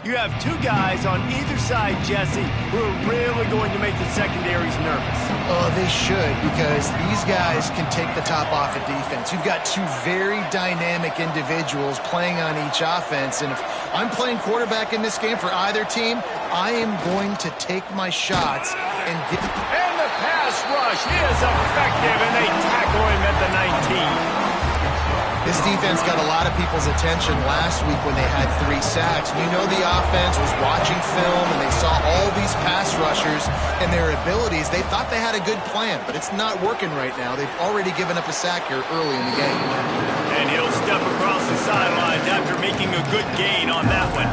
You have two guys on either side, Jesse, who are really going to make the secondaries nervous. Oh, they should, because these guys can take the top off of defense. You've got two very dynamic individuals playing on each offense, and if I'm playing quarterback in this game for either team, I am going to take my shots and get... And the pass rush is effective, and they tackle him at the 19. This defense got a lot of people's attention last week when they had 3 sacks. You know the offense was watching film, and they saw all these pass rushers and their abilities. They thought they had a good plan, but it's not working right now. They've already given up a sack here early in the game. And he'll step across the sidelines after making a good gain on that one.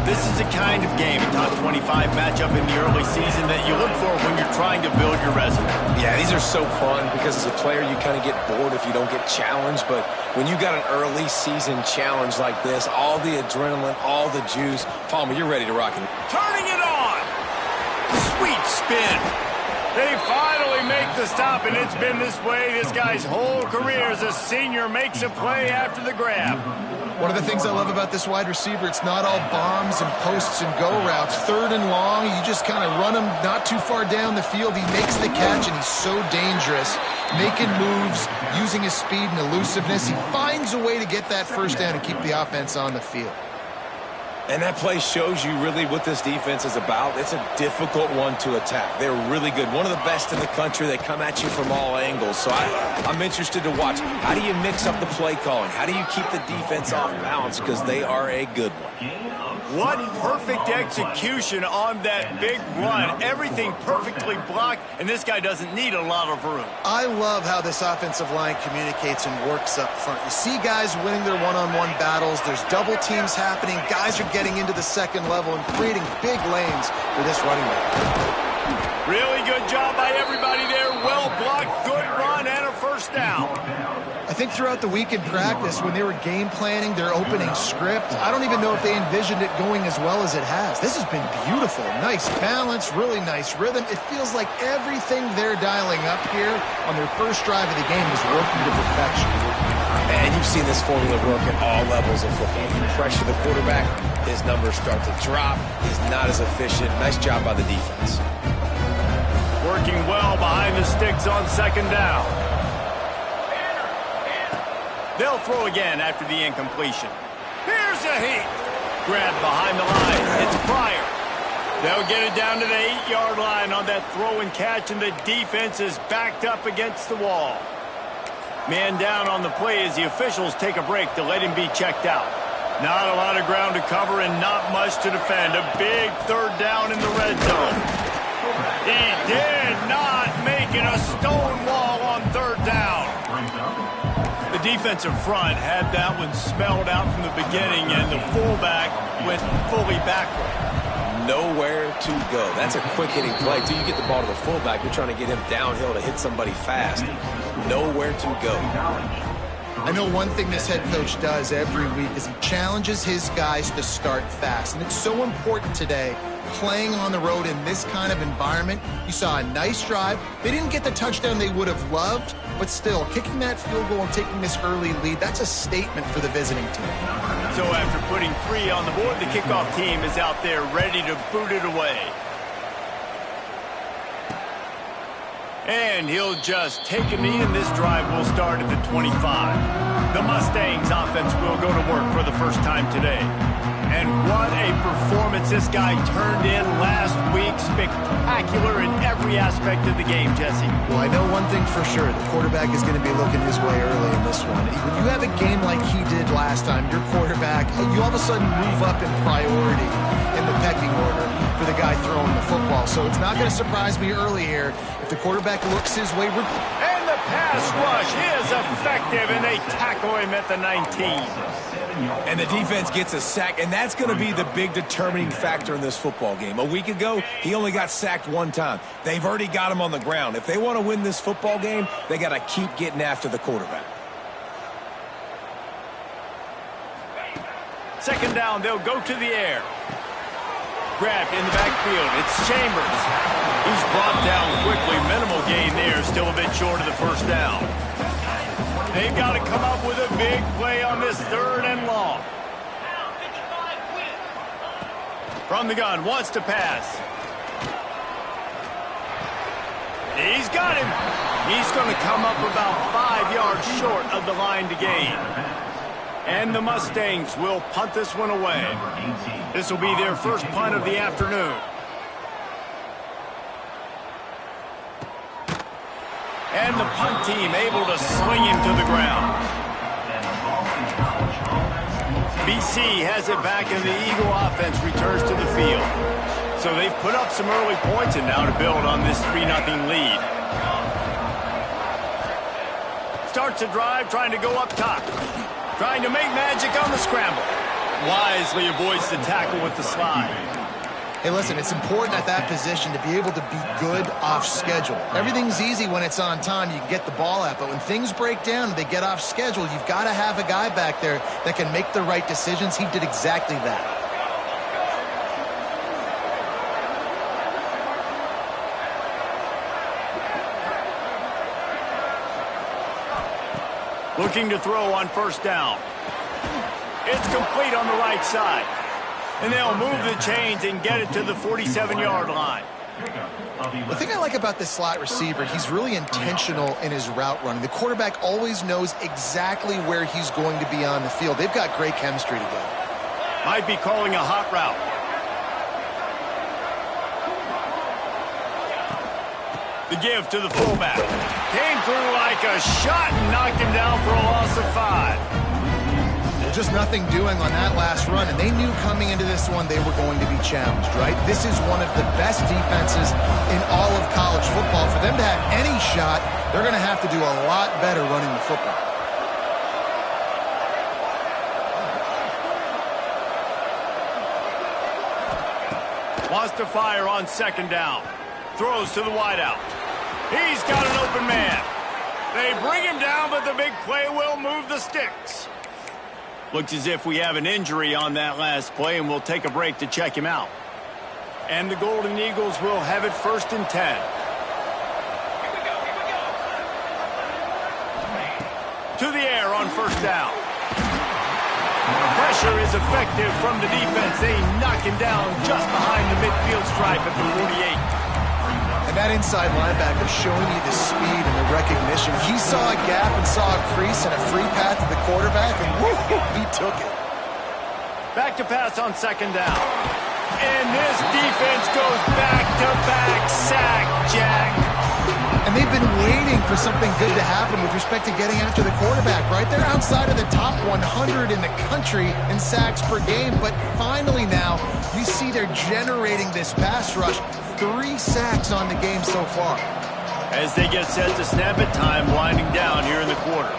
This is the kind of game, a top 25 matchup in the early season, that you look for when you're trying to build your resume. Yeah, these are so fun because as a player you kind of get bored if you don't get challenged, but when you got an early season challenge like this, all the adrenaline, all the juice, Palmer, you're ready to rock it. Turning it on! Sweet spin! They finally make the stop, and it's been this way this guy's whole career as a senior makes a play after the grab. One of the things I love about this wide receiver, it's not all bombs and posts and go routes. 3rd and long, you just kind of run him not too far down the field. He makes the catch, and he's so dangerous, making moves, using his speed and elusiveness. He finds a way to get that first down and keep the offense on the field. And that play shows you really what this defense is about. It's a difficult one to attack. They're really good. One of the best in the country. They come at you from all angles. So I'm interested to watch. How do you mix up the play calling? How do you keep the defense off balance? Because they are a good one. What perfect execution on that big run. Everything perfectly blocked, and this guy doesn't need a lot of room. I love how this offensive line communicates and works up front. You see guys winning their one-on-one battles. There's double teams happening. Guys are getting into the second level and creating big lanes for this running back. Really good job by everybody there. Well blocked, good run, and a first down. I think throughout the week in practice, when they were game planning their opening script, I don't even know if they envisioned it going as well as it has. This has been beautiful. Nice balance, really nice rhythm. It feels like everything they're dialing up here on their first drive of the game is working to perfection. And you've seen this formula work at all levels of football. You pressure the quarterback, his numbers start to drop. He's not as efficient. Nice job by the defense. Working well behind the sticks on 2nd down. They'll throw again after the incompletion. Here's a heat. Grab behind the line. It's Pryor. They'll get it down to the 8-yard line on that throw and catch, and the defense is backed up against the wall. Man down on the play as the officials take a break to let him be checked out. Not a lot of ground to cover and not much to defend. A big 3rd down in the red zone. He did not make it a stone wall on 3rd down. The defensive front had that one smelled out from the beginning, and the fullback went fully backward. Nowhere to go. That's a quick-hitting play. Till you get the ball to the fullback, you're trying to get him downhill to hit somebody fast. Nowhere to go. I know one thing this head coach does every week is he challenges his guys to start fast. And it's so important today, playing on the road in this kind of environment. You saw a nice drive. They didn't get the touchdown they would have loved, but still, kicking that field goal and taking this early lead, that's a statement for the visiting team. So after putting 3 on the board, the kickoff team is out there ready to boot it away. And he'll just take a knee, and this drive will start at the 25. The Mustangs offense will go to work for the first time today. And what a performance this guy turned in last week. Spectacular in every aspect of the game, Jesse. Well, I know one thing for sure. The quarterback is going to be looking his way early in this one. When you have a game like he did last time, your quarterback, you all of a sudden move up in priority in the pecking order for the guy throwing the football. So it's not going to surprise me early here if the quarterback looks his way. And the pass rush is effective, and they tackle him at the 19. And the defense gets a sack, and that's going to be the big determining factor in this football game. A week ago, he only got sacked 1 time. They've already got him on the ground. If they want to win this football game, they got to keep getting after the quarterback. 2nd down, they'll go to the air. Grabbed in the backfield. It's Chambers. He's brought down quickly. Minimal gain there. Still a bit short of the first down. They've got to come up with a big play on this 3rd and long. From the gun, wants to pass. He's got him. He's going to come up about 5 yards short of the line to gain. And the Mustangs will punt this one away. This will be their first punt of the afternoon. And the punt team able to sling him to the ground. BC has it back, and the Eagle offense returns to the field. So they've put up some early points and now to build on this 3-0 lead. Starts a drive, trying to go up top. Trying to make magic on the scramble. Wisely avoids the tackle with the slide. Hey, listen, it's important at that position to be able to be good off schedule. Everything's easy when it's on time. You can get the ball out. But when things break down and they get off schedule, you've got to have a guy back there that can make the right decisions. He did exactly that. Looking to throw on first down. It's complete on the right side. And they'll move the chains and get it to the 47-yard line. The thing I like about this slot receiver, he's really intentional in his route running. The quarterback always knows exactly where he's going to be on the field. They've got great chemistry together. Might be calling a hot route. The give to the fullback. Came through like a shot and knocked him down for a loss of 5. Just nothing doing on that last run, and they knew coming into this one they were going to be challenged, right? This is one of the best defenses in all of college football. For them to have any shot, they're going to have to do a lot better running the football. Wants to fire on second down. Throws to the wideout. He's got an open man. They bring him down, but the big play will move the sticks. Looks as if we have an injury on that last play, and we'll take a break to check him out. And the Golden Eagles will have it 1st and 10. To the air on first down. Pressure is effective from the defense. They knock him down just behind the midfield stripe at the 48. And that inside linebacker showing you the speed and the recognition. He saw a gap and saw a crease and a free path to the quarterback, and woo, he took it. Back to pass on second down. And this defense goes back-to-back sack, Jack. And they've been waiting for something good to happen with respect to getting after the quarterback, right? They're outside of the top 100 in the country in sacks per game, but finally now you see they're generating this pass rush. 3 sacks on the game so far. As they get set to snap it, time winding down here in the quarter.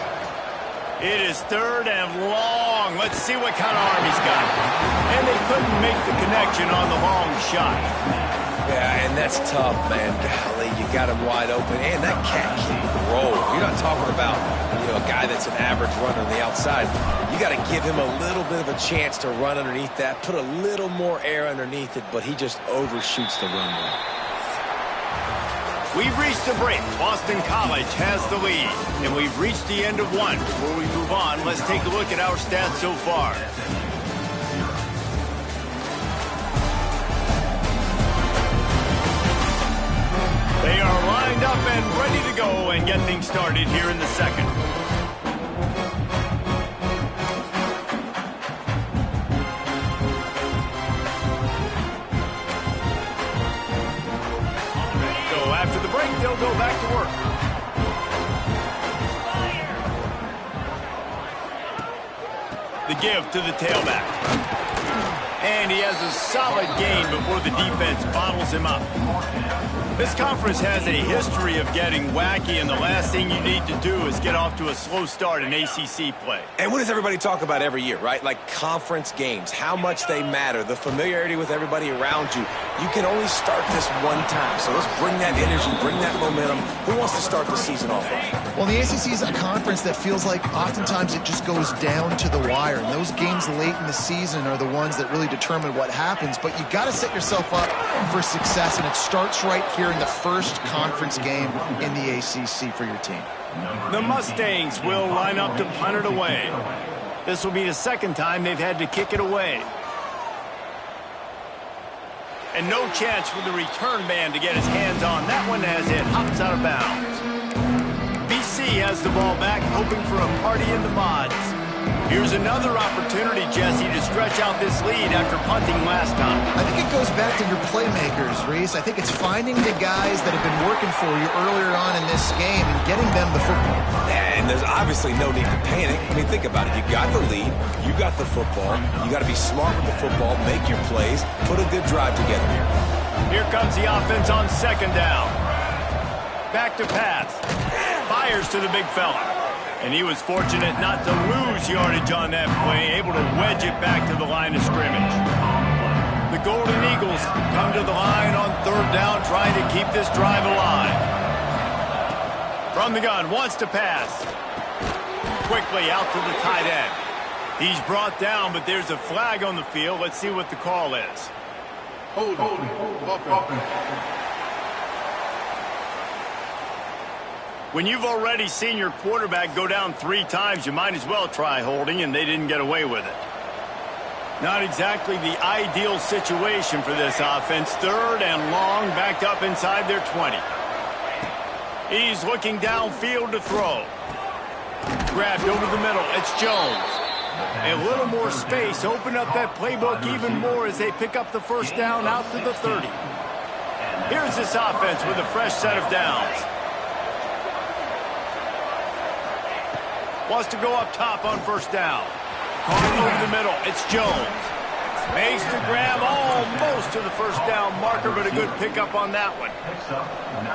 It is 3rd and long. Let's see what kind of arm he's got. And they couldn't make the connection on the long shot. Yeah, and that's tough, man. Golly, you got him wide open. And that cat can roll. You're not talking about, a guy that's an average runner on the outside. You got to give him a little bit of a chance to run underneath that, put a little more air underneath it, but he just overshoots the runway. We've reached a break. Boston College has the lead, and we've reached the end of one. Before we move on, let's take a look at our stats so far. They are lined up and ready to go and get things started here in the second. So after the break, they'll go back to work. The give to the tailback. And he has a solid gain before the defense bottles him up. This conference has a history of getting wacky, and the last thing you need to do is get off to a slow start in ACC play. And what does everybody talk about every year, right? Like conference games, how much they matter, the familiarity with everybody around you. You can only start this one time, so let's bring that energy, bring that momentum. Who wants to start the season off right? Well, the ACC is a conference that feels like oftentimes it just goes down to the wire, and those games late in the season are the ones that really determine what happens, but you got to set yourself up for success, and it starts right here in the first conference game in the ACC for your team. The Mustangs will line up to punt it away. This will be the second time they've had to kick it away. And no chance for the return man to get his hands on that one as it hops out of bounds. BC has the ball back, hoping for a party in the mods. Here's another opportunity, Jesse, to stretch out this lead after punting last time. I think it goes back to your playmakers, Reese. I think it's finding the guys that have been working for you earlier on in this game and getting them the football. And there's obviously no need to panic. I mean, think about it. You got the lead. You got the football. You got to be smart with the football, make your plays, put a good drive together here. Here comes the offense on second down. Back to pass. Fires to the big fella. And he was fortunate not to lose yardage on that play, able to wedge it back to the line of scrimmage. The Golden Eagles come to the line on third down, trying to keep this drive alive. From the gun, wants to pass. Quickly out to the tight end. He's brought down, but there's a flag on the field. Let's see what the call is. Hold. When you've already seen your quarterback go down 3 times, you might as well try holding, and they didn't get away with it. Not exactly the ideal situation for this offense. Third and long, backed up inside their 20. He's looking downfield to throw. Grabbed over the middle. It's Jones. A little more space. Open up that playbook even more as they pick up the first down out to the 30. Here's this offense with a fresh set of downs. Wants to go up top on first down. Calling over the middle. It's Jones. Makes the grab almost to the first down marker, but a good pickup on that one.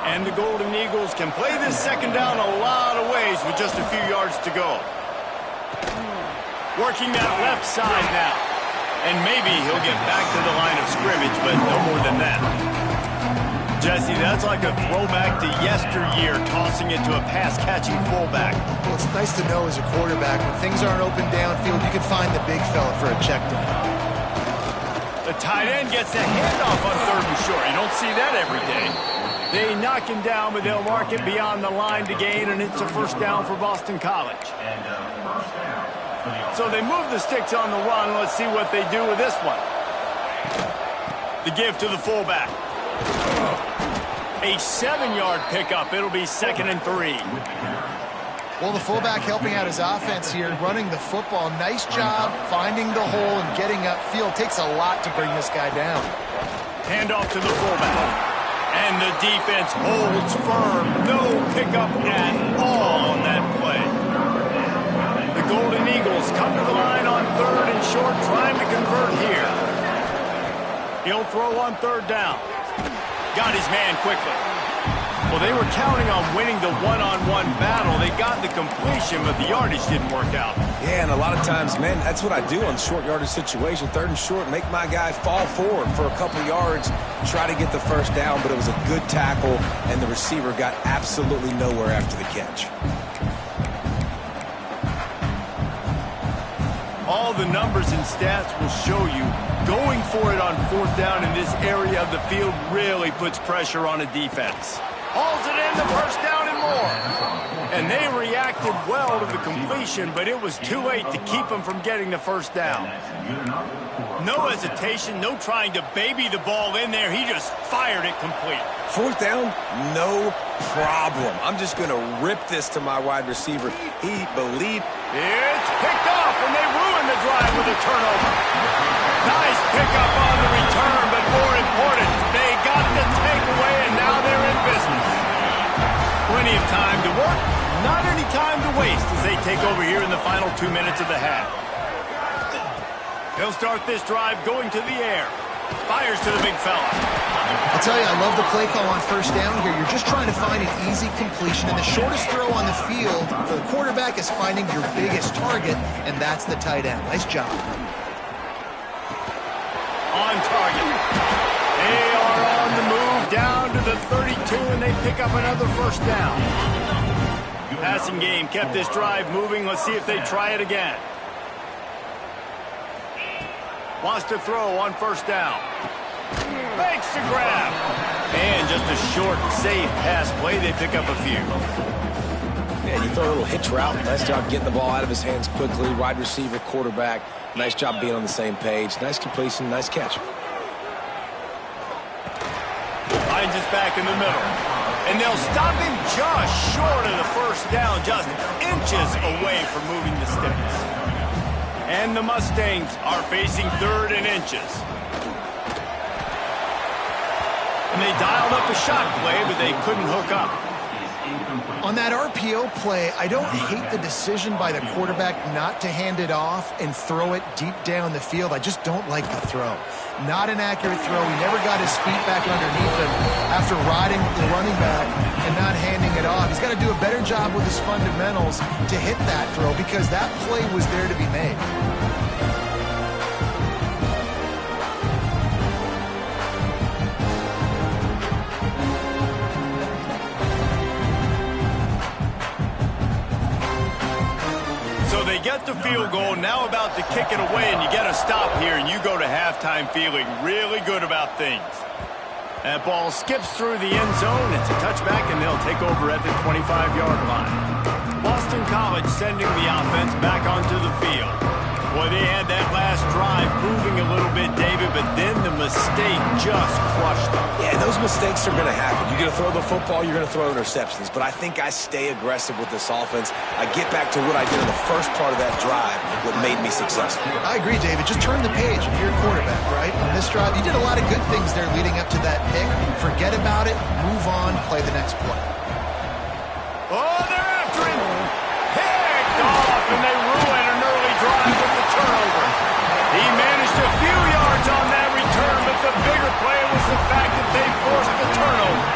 And the Golden Eagles can play this second down a lot of ways with just a few yards to go. Working that left side now. And maybe he'll get back to the line of scrimmage, but no more than that. Jesse, that's like a throwback to yesteryear, tossing it to a pass-catching fullback. Well, it's nice to know as a quarterback, when things aren't open downfield, you can find the big fella for a check down. The tight end gets the handoff on third and short. You don't see that every day. They knock him down, but they'll mark it beyond the line to gain, and it's a first down for Boston College. So they move the sticks on the run. Let's see what they do with this one. The give to the fullback. A 7-yard pickup. It'll be 2nd and 3. Well, the fullback helping out his offense here, running the football. Nice job finding the hole and getting upfield. Takes a lot to bring this guy down. Handoff to the fullback. And the defense holds firm. No pickup at all on that play. The Golden Eagles come to the line on third and short, trying to convert here. He'll throw on third down. Got his man quickly. Well, they were counting on winning the one-on-one battle. They got the completion, but the yardage didn't work out. Yeah, and a lot of times, man, that's what I do on short yardage situation. Third and short, make my guy fall forward for a couple yards, try to get the first down, but it was a good tackle, and the receiver got absolutely nowhere after the catch. All the numbers and stats will show you going for it on fourth down in this area of the field really puts pressure on a defense. Hauls it in, the first down and more. And they reacted well to the completion, but it was too late to keep them from getting the first down. No hesitation, no trying to baby the ball in there. He just fired it complete. Fourth down, no problem. I'm just going to rip this to my wide receiver. He believed. It's picked off, and they ruin the drive with a turnover. Nice pickup on the return, but more important, they got the takeaway, and now they're in business. Plenty of time to work, not any time to waste as they take over here in the final 2 minutes of the half. He'll start this drive going to the air. Fires to the big fella. I'll tell you, I love the play call on first down here. You're just trying to find an easy completion, and the shortest throw on the field for the quarterback is finding your biggest target, and that's the tight end. Nice job. On target. They are on the move down to the 32, and they pick up another first down. Passing game kept this drive moving. Let's see if they try it again. Wants to throw on first down. Makes the grab. And just a short, safe pass play. They pick up a few. Yeah, you throw a little hitch route. Nice job getting the ball out of his hands quickly. Wide receiver, quarterback. Nice job being on the same page. Nice completion, nice catch. finds his back in the middle. And they'll stop him just short of the first down, just inches away from moving the sticks. And the Mustangs are facing 3rd and inches. And they dialed up a shot play, but they couldn't hook up. On that RPO play, I don't hate the decision by the quarterback not to hand it off and throw it deep down the field. I just don't like the throw. Not an accurate throw. He never got his feet back underneath him after riding the running back and not handing it off. He's got to do a better job with his fundamentals to hit that throw because that play was there to be made. They get the field goal, now about to kick it away, and you get a stop here, and you go to halftime feeling really good about things. That ball skips through the end zone. It's a touchback, and they'll take over at the 25-yard line. Boston College sending the offense back onto the field. Boy, they had that last drive moving a little bit, David, but then the mistake just crushed them. Yeah, those mistakes are going to happen. You're going to throw the football, you're going to throw interceptions. But I think I stay aggressive with this offense. I get back to what I did in the first part of that drive, what made me successful. I agree, David. Just turn the page if you're a quarterback, right? On this drive, you did a lot of good things there leading up to that pick. Forget about it, move on, play the next play. Oh, they're after him. Picked off, and they ruin an early drive with the turnover. He managed a few yards on that return, but the bigger play was the fact that they forced the turnover.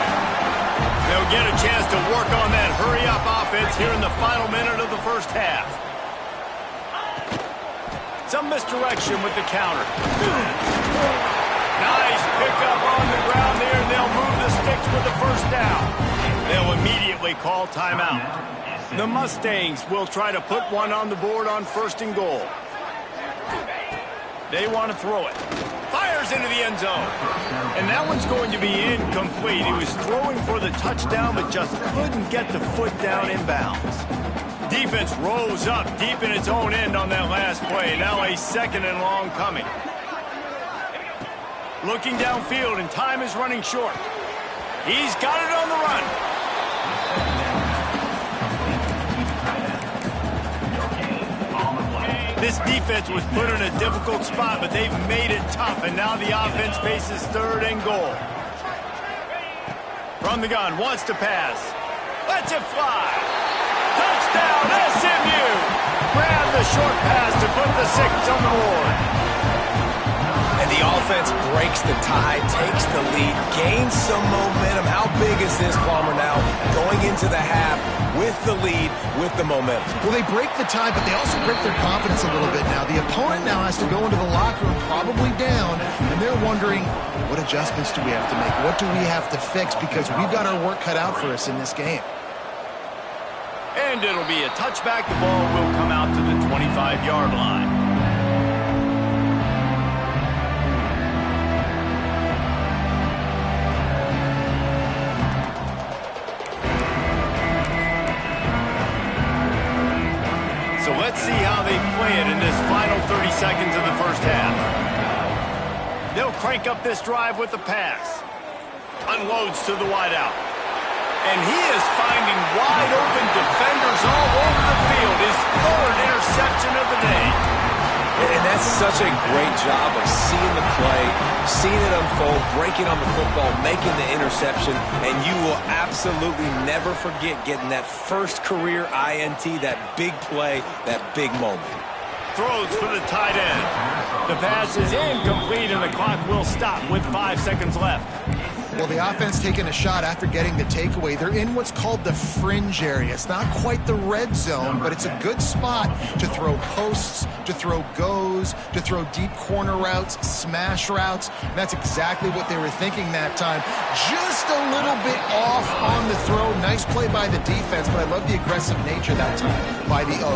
They'll get a chance to work on that hurry-up offense here in the final minute of the first half. Some misdirection with the counter. Nice pickup on the ground there. They'll move the sticks with the first down. They'll immediately call timeout. The Mustangs will try to put one on the board on 1st and goal. They want to throw it. Fires into the end zone. And that one's going to be incomplete. He was throwing for the touchdown, but just couldn't get the foot down inbounds. Defense rose up deep in its own end on that last play. Now a 2nd and long coming. Looking downfield, and time is running short. He's got it on the run. This defense was put in a difficult spot, but they've made it tough, and now the offense faces 3rd and goal. From the gun, wants to pass. Lets it fly. Touchdown, SMU! Grab the short pass to put the 6 on the board. And the offense breaks the tie, takes the lead, gains some momentum. How big is this, Palmer, now? Going into the half with the lead, with the momentum. Well, they break the tie, but they also break their confidence a little bit now. The opponent now has to go into the locker room, probably down, and they're wondering, what adjustments do we have to make? What do we have to fix? Because we've got our work cut out for us in this game. And it'll be a touchback. The ball will come out to the 25-yard line. So let's see how they play it in this final 30 seconds of the first half. They'll crank up this drive with the pass. Unloads to the wideout. And he is finding wide open defenders all over the field. His 3rd interception of the day. And that's such a great job of seeing the play, seeing it unfold, breaking on the football, making the interception, and you will absolutely never forget getting that first career INT, that big play, that big moment. Throws for the tight end. The pass is incomplete, and the clock will stop with 5 seconds left. Well, the offense taking a shot after getting the takeaway. They're in what's called the fringe area. It's not quite the red zone, but it's a good spot to throw posts, to throw goes, to throw deep corner routes, smash routes. And that's exactly what they were thinking that time. Just a little bit off on the throw. Nice play by the defense, but I love the aggressive nature that time by the O.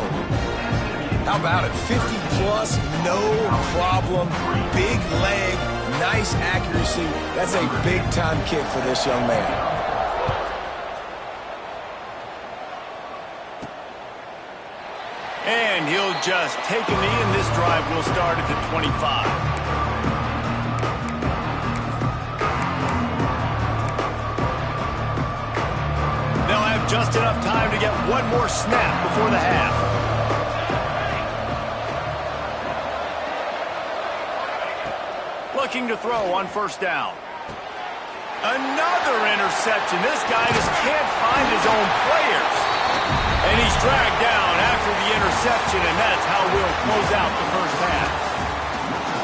How about it? 50-plus, no problem. Big leg, nice accuracy. That's a big-time kick for this young man. And he'll just take a knee, and this drive will start at the 25. just enough time to get one more snap before the half. Looking to throw on first down. Another interception. This guy just can't find his own players. And he's dragged down after the interception, and that's how we'll close out the first half.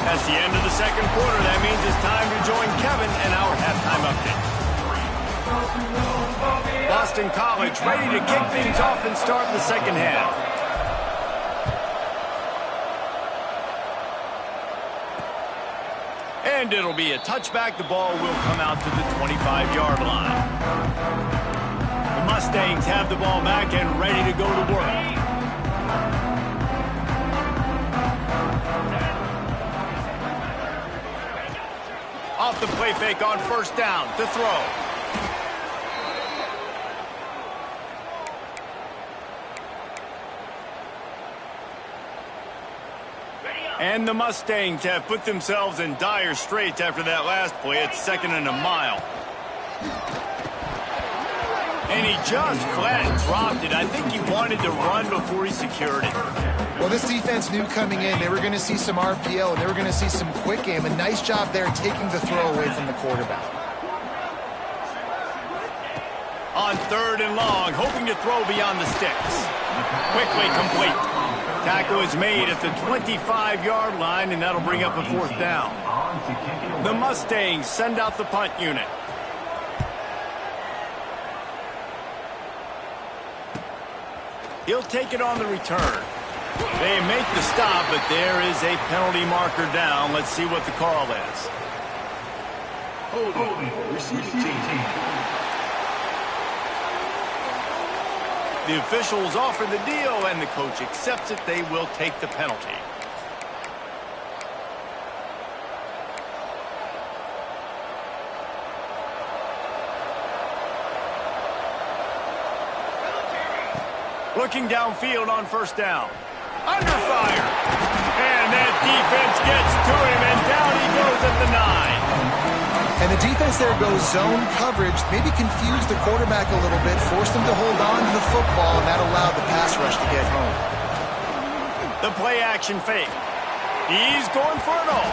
That's the end of the second quarter. That means it's time to join Kevin and our halftime update. Boston College ready to kick things off and start the second half. And it'll be a touchback. The ball will come out to the 25-yard line. The Mustangs have the ball back and ready to go to work. Off the play fake on first down to throw. And the Mustangs have put themselves in dire straits after that last play. It's 2nd and a mile. And he just flat dropped it. I think he wanted to run before he secured it. Well, this defense knew coming in they were going to see some RPO and they were going to see some quick game. A nice job there taking the throw away from the quarterback. On 3rd and long, hoping to throw beyond the sticks. Quickly complete. Tackle is made at the 25-yard line, and that'll bring up a 4th down. The Mustangs send out the punt unit. He'll take it on the return. They make the stop, but there is a penalty marker down. Let's see what the call is. The officials offer the deal, and the coach accepts it. They will take the penalty. Looking downfield on first down. Under fire. And that defense gets to him, and down he goes at the 9. And the defense there goes zone coverage, maybe confused the quarterback a little bit, forced him to hold on to the football, and that allowed the pass rush to get home. The play action fake. He's going for it all.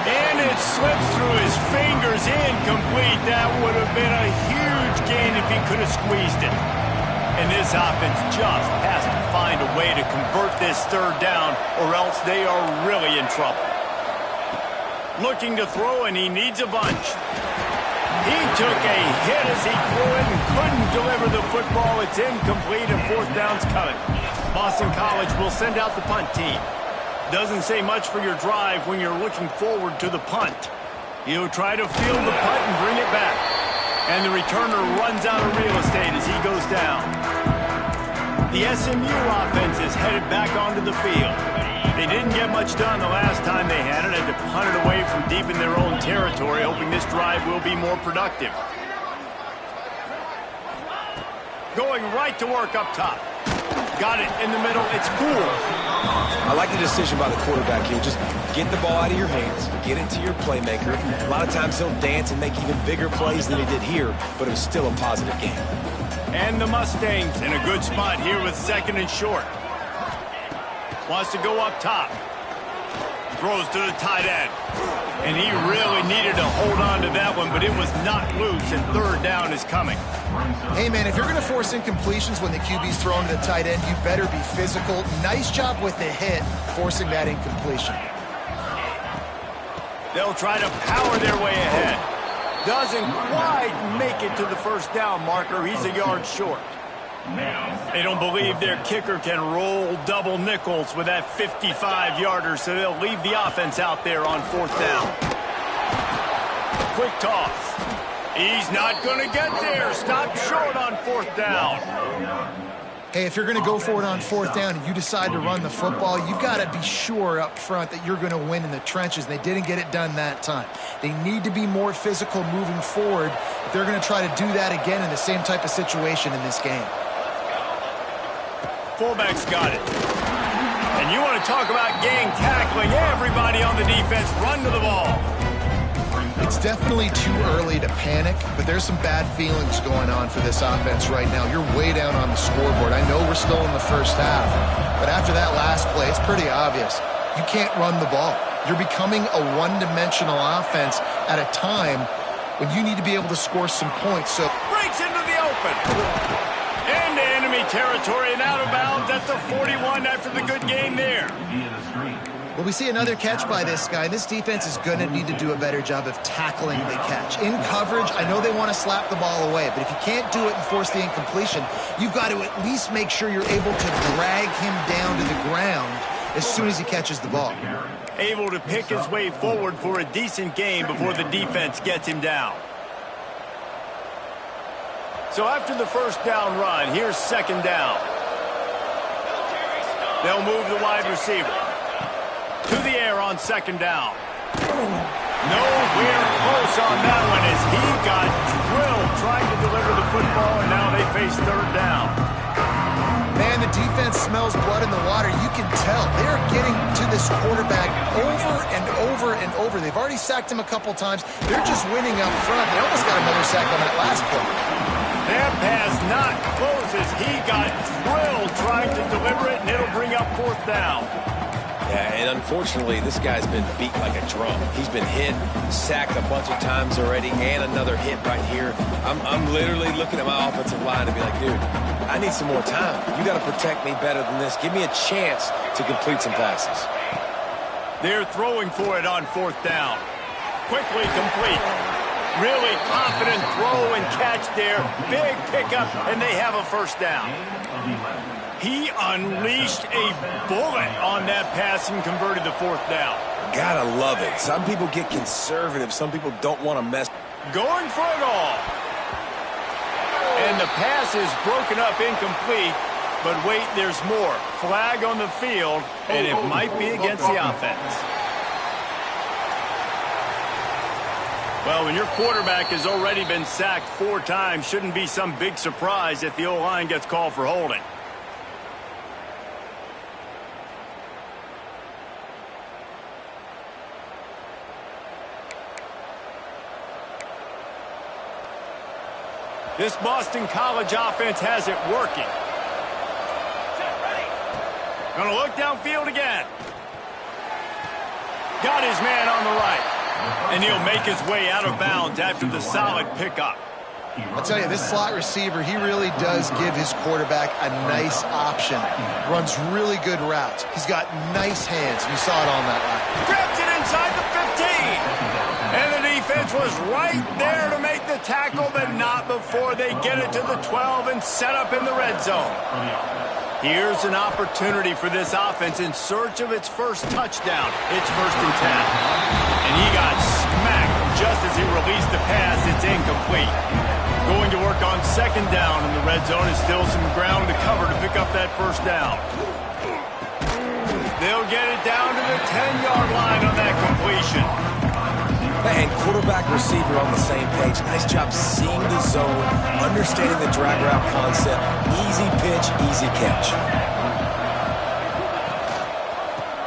And it slips through his fingers, incomplete. That would have been a huge gain if he could have squeezed it. And this offense just has to find a way to convert this 3rd down, or else they are really in trouble. Looking to throw, and he needs a bunch. He took a hit as he threw it and couldn't deliver the football. It's incomplete, and 4th down's coming. Boston College will send out the punt team. Doesn't say much for your drive when you're looking forward to the punt. He'll try to field the punt and bring it back. And the returner runs out of real estate as he goes down. The SMU offense is headed back onto the field. They didn't get much done the last time they had it. Had to punt it away from deep in their own territory, hoping this drive will be more productive. Going right to work up top. Got it in the middle. It's cool. I like the decision by the quarterback here. Just get the ball out of your hands, get it to your playmaker. A lot of times he'll dance and make even bigger plays than he did here, but it was still a positive game. And the Mustangs in a good spot here with 2nd and short. Wants to go up top. Throws to the tight end. And he really needed to hold on to that one, but it was not loose, and 3rd down is coming. Hey, man, if you're going to force incompletions when the QB's throwing to the tight end, you better be physical. Nice job with the hit, forcing that incompletion. They'll try to power their way ahead. Doesn't quite make it to the 1st down marker. He's a yard short. They don't believe their kicker can roll double nickels with that 55-yarder, so they'll leave the offense out there on 4th down. Quick toss. He's not going to get there. Stop short on 4th down. Hey, if you're going to go for it on 4th down and you decide to run the football, you've got to be sure up front that you're going to win in the trenches. They didn't get it done that time. They need to be more physical moving forward if they're going to try to do that again in the same type of situation in this game. Fullback's got it. And you want to talk about gang tackling. Everybody on the defense run to the ball. It's definitely too early to panic, but there's some bad feelings going on for this offense right now. You're way down on the scoreboard. I know we're still in the first half, but after that last play, it's pretty obvious. You can't run the ball. You're becoming a one-dimensional offense at a time when you need to be able to score some points. So breaks into the open. Into enemy territory and out of bounds at the 41 after the good game there. Well, we see another catch by this guy. This defense is going to need to do a better job of tackling the catch. In coverage, I know they want to slap the ball away, but if you can't do it and force the incompletion, you've got to at least make sure you're able to drag him down to the ground as soon as he catches the ball. Able to pick his way forward for a decent game before the defense gets him down. So after the first down run, here's second down. They'll move the wide receiver to the air on second down. Nowhere close on that one as he got drilled trying to deliver the football, and now they face third down. Man, the defense smells blood in the water. You can tell. They're getting to this quarterback over and over and over. They've already sacked him a couple times. They're just winning up front. They almost got another sack on that last play. That pass not close as he got drilled trying to deliver it, and it'll bring up fourth down. Yeah, and unfortunately, this guy's been beat like a drum. He's been hit, sacked a bunch of times already, and another hit right here. I'm literally looking at my offensive line and be like, dude, I need some more time. You got to protect me better than this. Give me a chance to complete some passes. They're throwing for it on fourth down. Quickly complete. Really confident throw and catch there. Big pickup, and they have a first down. He unleashed a bullet on that pass and converted the fourth down. Gotta love it. Some people get conservative. Some people don't want to mess. Going for it all. And the pass is broken up incomplete. But wait, there's more. Flag on the field, and it might be against the offense. Well, when your quarterback has already been sacked 4 times, shouldn't be some big surprise if the O-line gets called for holding. This Boston College offense has it working. Gonna look downfield again. Got his man on the right. And he'll make his way out of bounds after the solid pickup. I'll tell you, this slot receiver, he really does give his quarterback a nice option. Runs really good routes. He's got nice hands. You saw it on that line. Grabs it inside the 15. And the defense was right there to make the tackle, but not before they get it to the 12 and set up in the red zone. Here's an opportunity for this offense in search of its first touchdown. It's 1st and 10. And he got smacked just as he released the pass. It's incomplete. Going to work on second down in the red zone is still some ground to cover to pick up that first down. They'll get it down to the 10-yard line on that completion. And quarterback receiver on the same page. Nice job seeing the zone, understanding the drag route concept. Easy pitch, easy catch.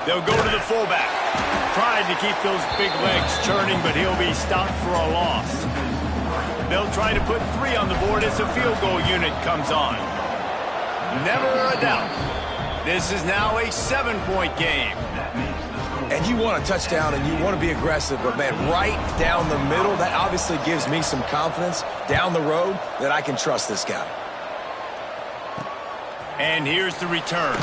They'll go to the fullback. Tried to keep those big legs churning, but he'll be stopped for a loss. They'll try to put 3 on the board as the field goal unit comes on. Never a doubt. This is now a 7-point game. And you want a touchdown and you want to be aggressive, but man, right down the middle, that obviously gives me some confidence down the road that I can trust this guy. And here's the return.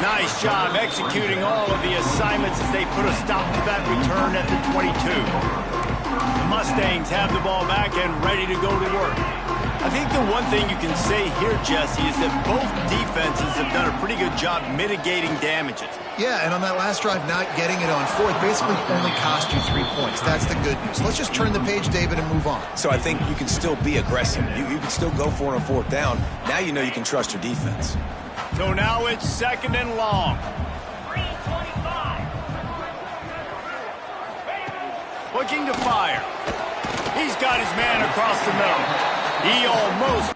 Nice job executing all of the assignments as they put a stop to that return at the 22. The Mustangs have the ball back and ready to go to work. I think the one thing you can say here, Jesse, is that both defenses have done a pretty good job mitigating damages. Yeah, and on that last drive, not getting it on 4th basically only cost you 3 points. That's the good news. Let's just turn the page, David, and move on. So I think you can still be aggressive. You can still go for it on 4th down. Now you know you can trust your defense. So now it's 2nd and long. Looking to fire. He's got his man across the middle. He almost...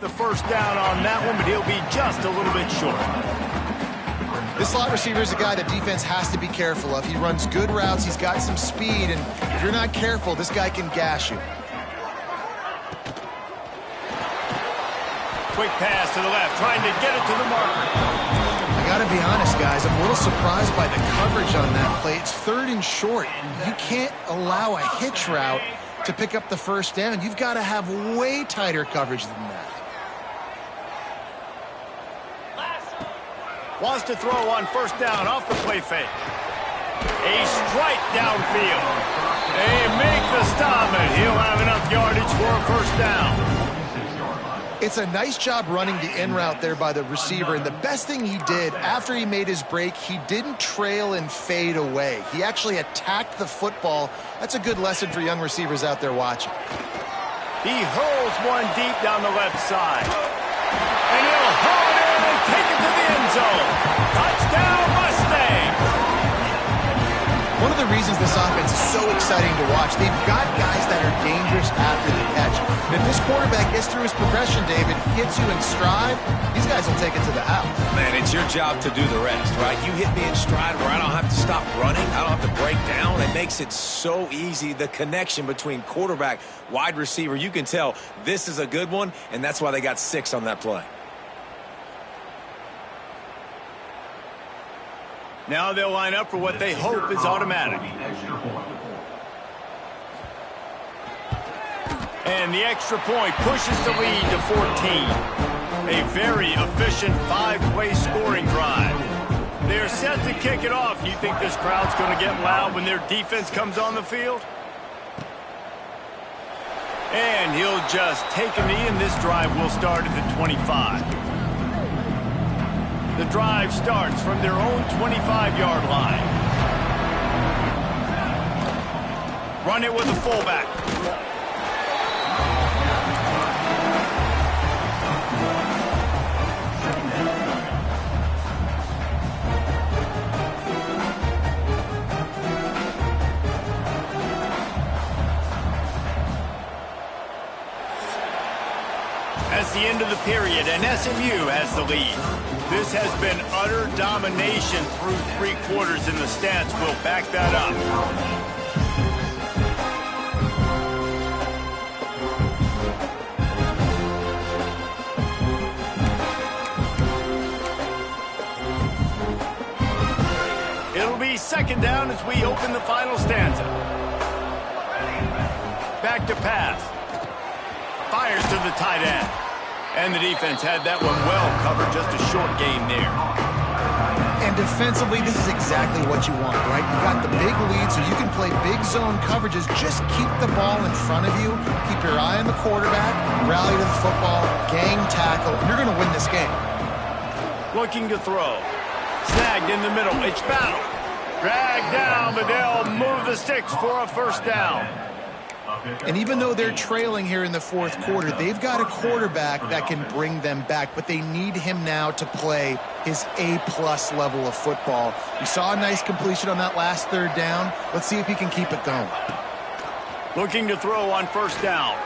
the first down on that one, but he'll be just a little bit short. This slot receiver is a guy the defense has to be careful of. He runs good routes, he's got some speed, and if you're not careful, this guy can gash you. Quick pass to the left, trying to get it to the marker. I gotta be honest, guys, I'm a little surprised by the coverage on that play. It's 3rd and short. You can't allow a hitch route to pick up the first down. You've got to have way tighter coverage than that. Wants to throw on first down off the play fake. A strike downfield. They make the stop, and he'll have enough yardage for a first down. It's a nice job running the in route there by the receiver, and the best thing he did after he made his break, he didn't trail and fade away. He actually attacked the football. That's a good lesson for young receivers out there watching. He hurls one deep down the left side. And he'll haul it in and take it to the end zone. Touchdown, Mustang! One of the reasons this offense is so exciting to watch, they've got guys that are dangerous after the catch. And if this quarterback gets through his progression, David, hits you in stride, these guys will take it to the house. Man, it's your job to do the rest, right? You hit me in stride where I don't have to stop running. I don't have to break down. It makes it so easy. The connection between quarterback, wide receiver, you can tell this is a good one, and that's why they got 6 on that play. Now they'll line up for what they hope is automatic. And the extra point pushes the lead to 14. A very efficient 5-play scoring drive. They're set to kick it off. You think this crowd's going to get loud when their defense comes on the field? And he'll just take a knee, and this drive will start at the 25. The drive starts from their own 25-yard line. Run it with the fullback. That's the end of the period, and SMU has the lead. This has been utter domination through 3 quarters, and the stats will back that up. It'll be 2nd down as we open the final stanza. Back to pass. Fires to the tight end. And the defense had that one well covered, just a short gain there. And defensively, this is exactly what you want, right? You got the big lead, so you can play big zone coverages. Just keep the ball in front of you. Keep your eye on the quarterback. Rally to the football. Gang tackle. You're going to win this game. Looking to throw. Snagged in the middle. It's battle. Dragged down, but they'll move the sticks for a first down. And even though they're trailing here in the 4th quarter, they've got a quarterback that can bring them back, but they need him now to play his A-plus level of football. We saw a nice completion on that last 3rd down. Let's see if he can keep it going. Looking to throw on first down.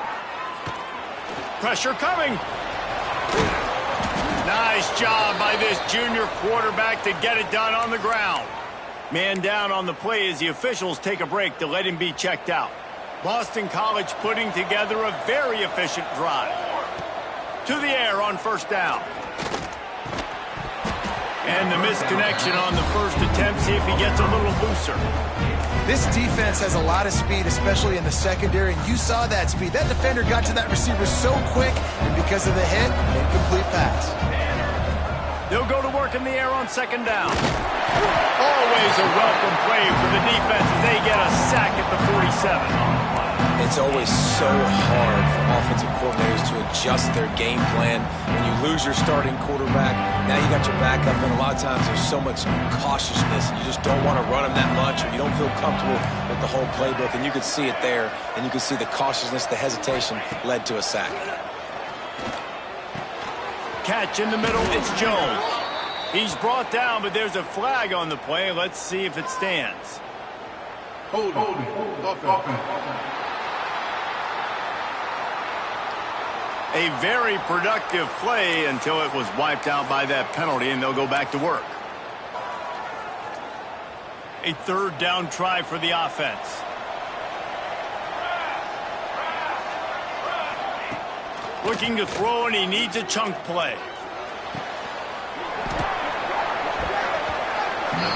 Pressure coming. Nice job by this junior quarterback to get it done on the ground. Man down on the play as the officials take a break to let him be checked out. Boston College putting together a very efficient drive. To the air on first down. And the misconnection on the first attempt. See if he gets a little looser. This defense has a lot of speed, especially in the secondary, and you saw that speed. That defender got to that receiver so quick, and because of the hit, incomplete pass. They'll go to work in the air on 2nd down. Always a welcome play for the defense as they get a sack at the 47. It's always so hard for offensive coordinators to adjust their game plan. When you lose your starting quarterback, now you got your backup, and a lot of times there's so much cautiousness. You just don't want to run them that much, or you don't feel comfortable with the whole playbook, and you can see it there, and you can see the cautiousness, the hesitation led to a sack. Catch in the middle, it's Jones. He's brought down, but there's a flag on the play. Let's see if it stands. A very productive play until it was wiped out by that penalty, and they'll go back to work. A third down try for the offense. Looking to throw, and he needs a chunk play.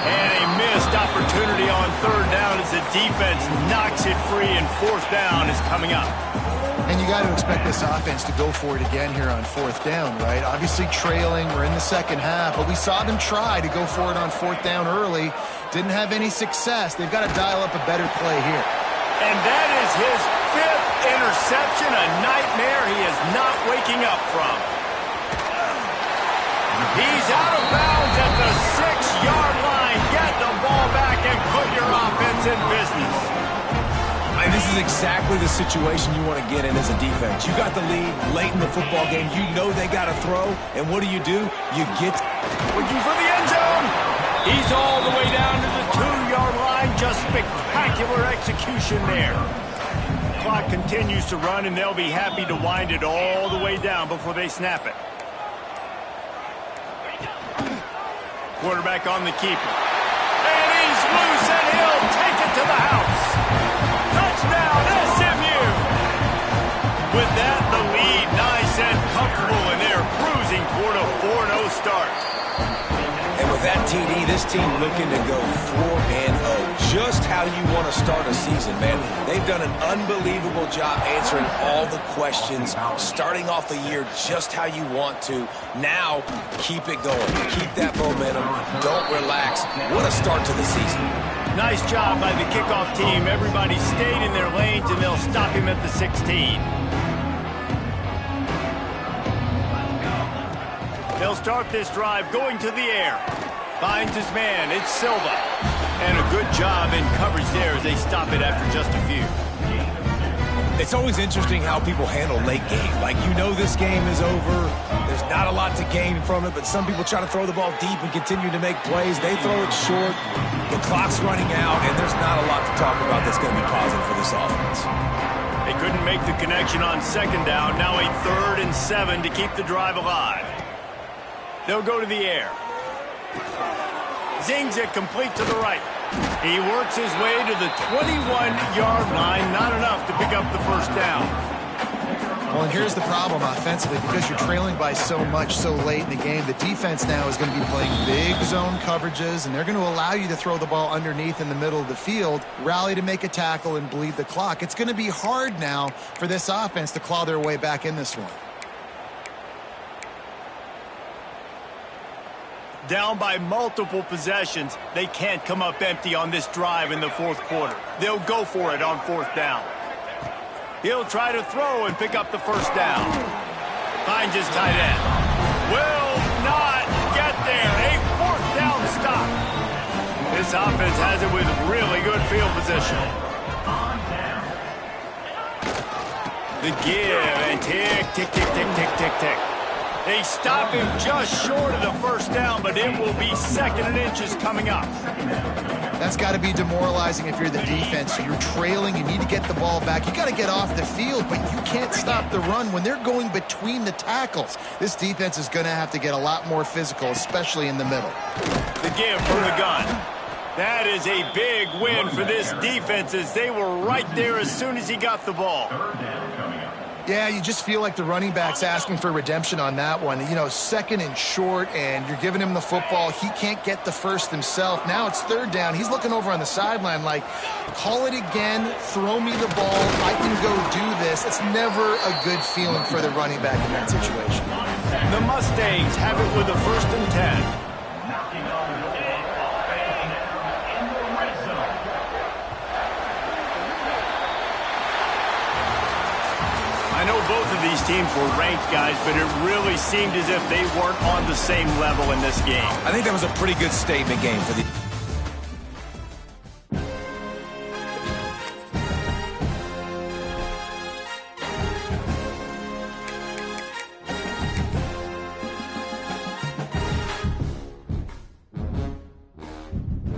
And a missed opportunity on third down as the defense knocks it free, and fourth down is coming up. And you got to expect this offense to go for it again here on fourth down, right? Obviously trailing, we're in the second half, but we saw them try to go for it on fourth down early. Didn't have any success. They've got to dial up a better play here. And that is his fifth interception, a nightmare he is not waking up from. He's out of bounds at the 6-yard line. Get the ball back and put your offense in business. And this is exactly the situation you want to get in as a defense. You got the lead late in the football game. You know they got to throw. And what do? You get... Looking for the end zone. He's all the way down to the 2-yard line. Just spectacular execution there. Clock continues to run, and they'll be happy to wind it all the way down before they snap it. Quarterback on the keeper. And he's loose, and he'll take it to the house. Touchdown, SMU! With that, the lead nice and comfortable, and they're cruising toward a 4-0 start. And with that TD, this team looking to go 4-0. Just how you want to start a season, man. They've done an unbelievable job answering all the questions, starting off the year just how you want to. Now, keep it going. Keep that momentum. Don't relax. What a start to the season. Nice job by the kickoff team. Everybody stayed in their lanes, and they'll stop him at the 16. They'll start this drive going to the air. Finds his man. It's Silva. And a good job in coverage there as they stop it after just a few. It's always interesting how people handle late game. Like, you know this game is over. There's not a lot to gain from it, but some people try to throw the ball deep and continue to make plays. They throw it short. The clock's running out, and there's not a lot to talk about that's going to be positive for this offense. They couldn't make the connection on second down. Now a 3rd and 7 to keep the drive alive. They'll go to the air. Zings it complete to the right. He works his way to the 21-yard line. Not enough to pick up the first down. Well, and here's the problem offensively. Because you're trailing by so much so late in the game, the defense now is going to be playing big zone coverages, and they're going to allow you to throw the ball underneath in the middle of the field, rally to make a tackle, and bleed the clock. It's going to be hard now for this offense to claw their way back in this one. Down by multiple possessions, they can't come up empty on this drive in the fourth quarter. They'll go for it on fourth down. He'll try to throw and pick up the first down. Finds his tight end. Will not get there. A fourth down stop. This offense has it with really good field position. The give and tick, tick, tick, tick, tick, tick, tick. They stop him just short of the first down, but it will be 2nd and inches coming up. That's got to be demoralizing if you're the defense. You're trailing. You need to get the ball back. You got to get off the field, but you can't stop the run when they're going between the tackles. This defense is going to have to get a lot more physical, especially in the middle. The give from the gun. That is a big win for this defense as they were right there as soon as he got the ball. Yeah, you just feel like the running back's asking for redemption on that one. You know, 2nd and short, and you're giving him the football. He can't get the first himself. Now it's 3rd down. He's looking over on the sideline like, call it again, throw me the ball, I can go do this. It's never a good feeling for the running back in that situation. The Mustangs have it with a 1st and 10. I know both of these teams were ranked, guys, but it really seemed as if they weren't on the same level in this game. I think that was a pretty good statement game for the...